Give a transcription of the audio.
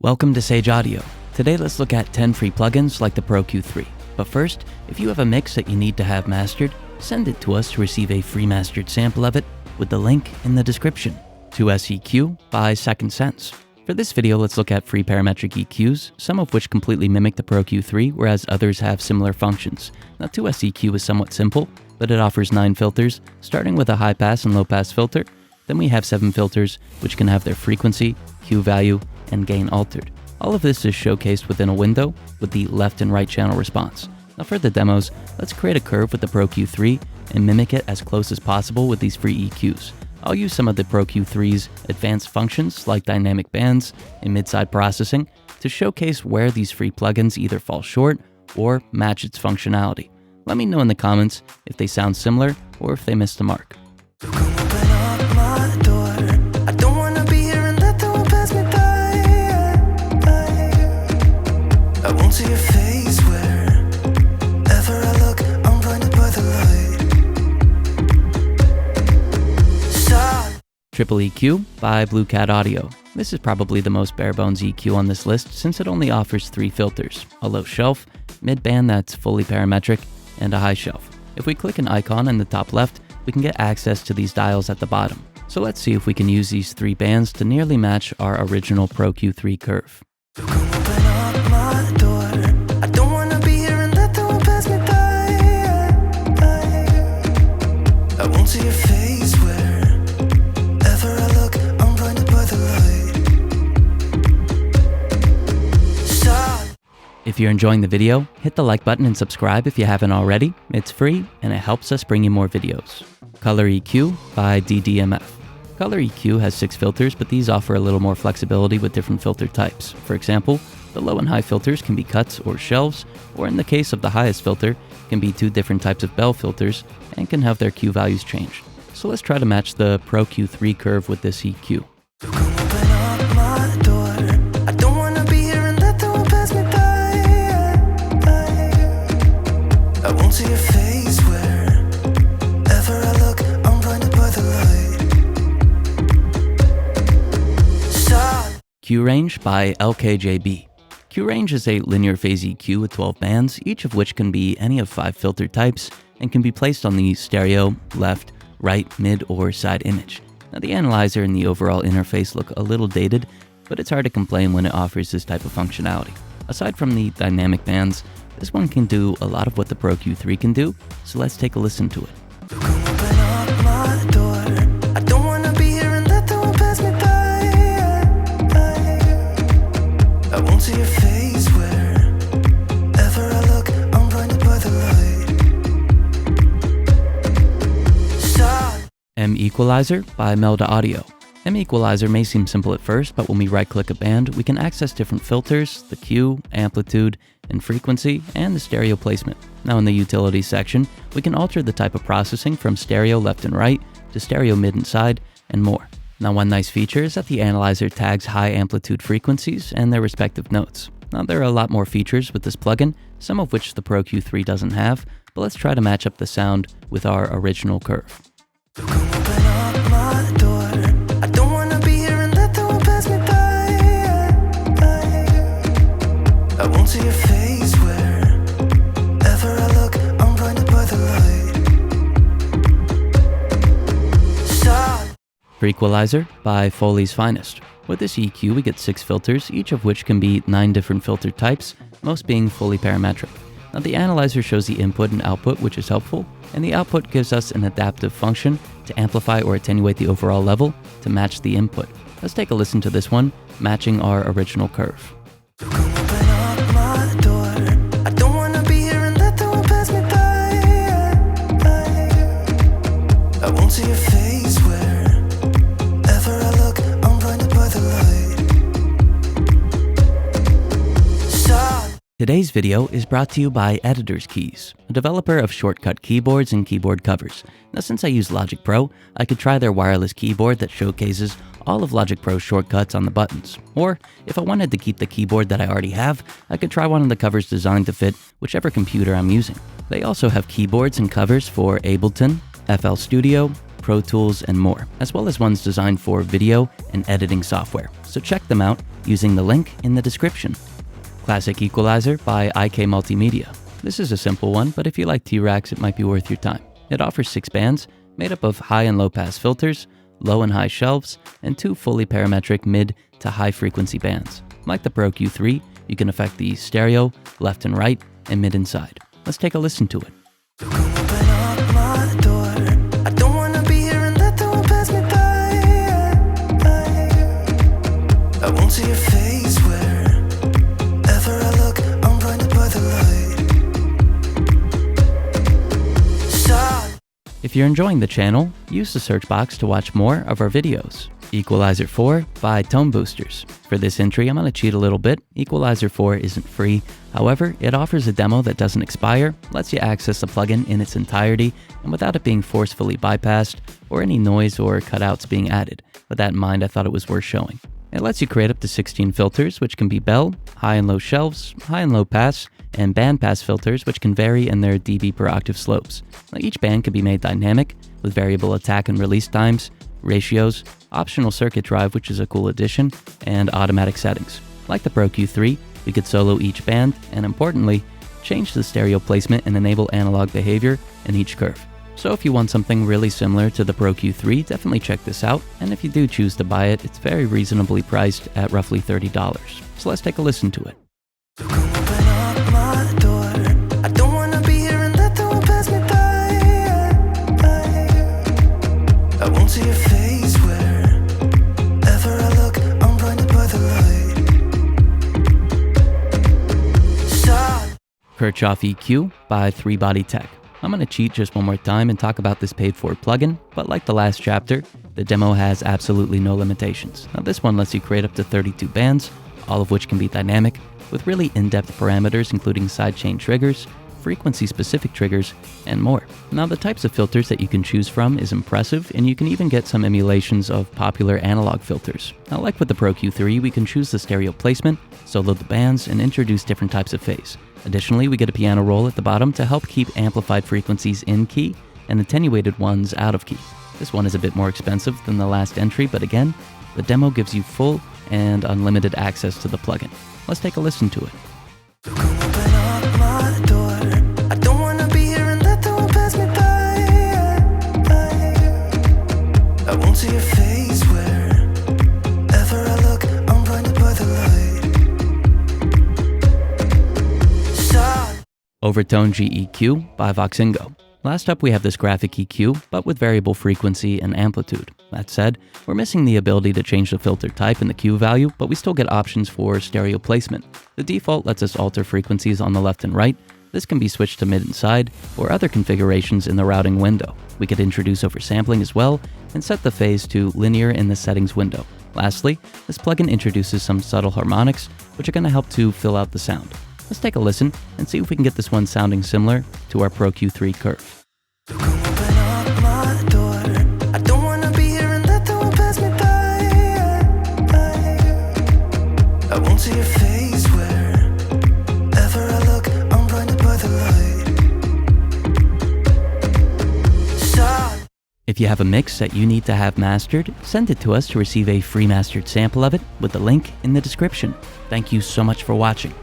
Welcome to Sage Audio. Today let's look at 10 free plugins like the Pro Q3. But first, if you have a mix that you need to have mastered, send it to us to receive a free mastered sample of it with the link in the description. 2SEQ by Second Sense. For this video, let's look at free parametric EQs, some of which completely mimic the Pro Q3, whereas others have similar functions. Now 2SEQ is somewhat simple, but it offers 9 filters, starting with a high pass and low pass filter. Then we have 7 filters, which can have their frequency, Q value, and gain altered. All of this is showcased within a window with the left and right channel response. Now for the demos, let's create a curve with the Pro Q3 and mimic it as close as possible with these free EQs. I'll use some of the Pro Q3's advanced functions like dynamic bands and mid-side processing to showcase where these free plugins either fall short or match its functionality. Let me know in the comments if they sound similar or if they missed the mark. Triple EQ by Blue Cat Audio. This is probably the most bare bones EQ on this list since it only offers 3 filters, a low shelf, mid-band that's fully parametric, and a high shelf. If we click an icon in the top left, we can get access to these dials at the bottom. So let's see if we can use these 3 bands to nearly match our original Pro Q3 curve. If you're enjoying the video, hit the like button and subscribe if you haven't already. It's free and it helps us bring you more videos. Color EQ by DDMF. Color EQ has 6 filters, but these offer a little more flexibility with different filter types. For example, the low and high filters can be cuts or shelves, or in the case of the highest filter, can be 2 different types of bell filters and can have their Q values changed. So let's try to match the Pro Q3 curve with this EQ. Q Range by LKJB. Q Range is a linear phase EQ with 12 bands, each of which can be any of 5 filter types and can be placed on the stereo, left, right, mid, or side image. Now the analyzer and the overall interface look a little dated, but it's hard to complain when it offers this type of functionality. Aside from the dynamic bands, this one can do a lot of what the Pro Q3 can do, so let's take a listen to it. M Equalizer by Melda Audio. M Equalizer may seem simple at first, but when we right-click a band, we can access different filters, the Q, amplitude, and frequency, and the stereo placement. Now in the utilities section, we can alter the type of processing from stereo left and right to stereo mid and side, and more. Now one nice feature is that the analyzer tags high amplitude frequencies and their respective notes. Now there are a lot more features with this plugin, some of which the Pro Q3 doesn't have, but let's try to match up the sound with our original curve. Frequalizer by Foley's Finest. With this EQ, we get 6 filters, each of which can be 9 different filter types, most being fully parametric. Now the analyzer shows the input and output, which is helpful, and the output gives us an adaptive function to amplify or attenuate the overall level to match the input. Let's take a listen to this one, matching our original curve. Today's video is brought to you by Editor's Keys, a developer of shortcut keyboards and keyboard covers. Now since I use Logic Pro, I could try their wireless keyboard that showcases all of Logic Pro's shortcuts on the buttons. Or, if I wanted to keep the keyboard that I already have, I could try one of the covers designed to fit whichever computer I'm using. They also have keyboards and covers for Ableton, FL Studio, Pro Tools, and more, as well as ones designed for video and editing software. So check them out using the link in the description. Classic Equalizer by IK Multimedia. This is a simple one, but if you like T-Rax, it might be worth your time. It offers 6 bands, made up of high and low pass filters, low and high shelves, and 2 fully parametric mid to high frequency bands. Like the Pro Q3, you can affect the stereo, left and right, and mid and side. Let's take a listen to it. If you're enjoying the channel, use the search box to watch more of our videos. Equalizer 4 by Tone Boosters. For this entry, I'm going to cheat a little bit. Equalizer 4 isn't free. However, it offers a demo that doesn't expire, lets you access the plugin in its entirety, and without it being forcefully bypassed, or any noise or cutouts being added. With that in mind, I thought it was worth showing. It lets you create up to 16 filters, which can be bell, high and low shelves, high and low pass, and bandpass filters, which can vary in their dB per octave slopes. Now, each band can be made dynamic, with variable attack and release times, ratios, optional circuit drive, which is a cool addition, and automatic settings. Like the Pro Q3, we could solo each band, and importantly, change the stereo placement and enable analog behavior in each curve. So if you want something really similar to the Pro Q3, definitely check this out, and if you do choose to buy it, it's very reasonably priced at roughly $30. So let's take a listen to it. Kirchhoff EQ by 3Body Tech. I'm going to cheat just one more time and talk about this paid-for plugin, but like the last chapter, the demo has absolutely no limitations. Now this one lets you create up to 32 bands, all of which can be dynamic, with really in-depth parameters including sidechain triggers, frequency-specific triggers, and more. Now the types of filters that you can choose from is impressive, and you can even get some emulations of popular analog filters. Now like with the Pro Q3, we can choose the stereo placement, solo the bands, and introduce different types of phase. Additionally, we get a piano roll at the bottom to help keep amplified frequencies in key and attenuated ones out of key. This one is a bit more expensive than the last entry, but again, the demo gives you full and unlimited access to the plugin. Let's take a listen to it. Overtone GEQ by Voxingo. Last up we have this graphic EQ, but with variable frequency and amplitude. That said, we're missing the ability to change the filter type and the Q value, but we still get options for stereo placement. The default lets us alter frequencies on the left and right. This can be switched to mid and side, or other configurations in the routing window. We could introduce oversampling as well, and set the phase to linear in the settings window. Lastly, this plugin introduces some subtle harmonics, which are going to help to fill out the sound. Let's take a listen and see if we can get this one sounding similar to our Pro Q3 curve. If you have a mix that you need to have mastered, send it to us to receive a free mastered sample of it with the link in the description. Thank you so much for watching.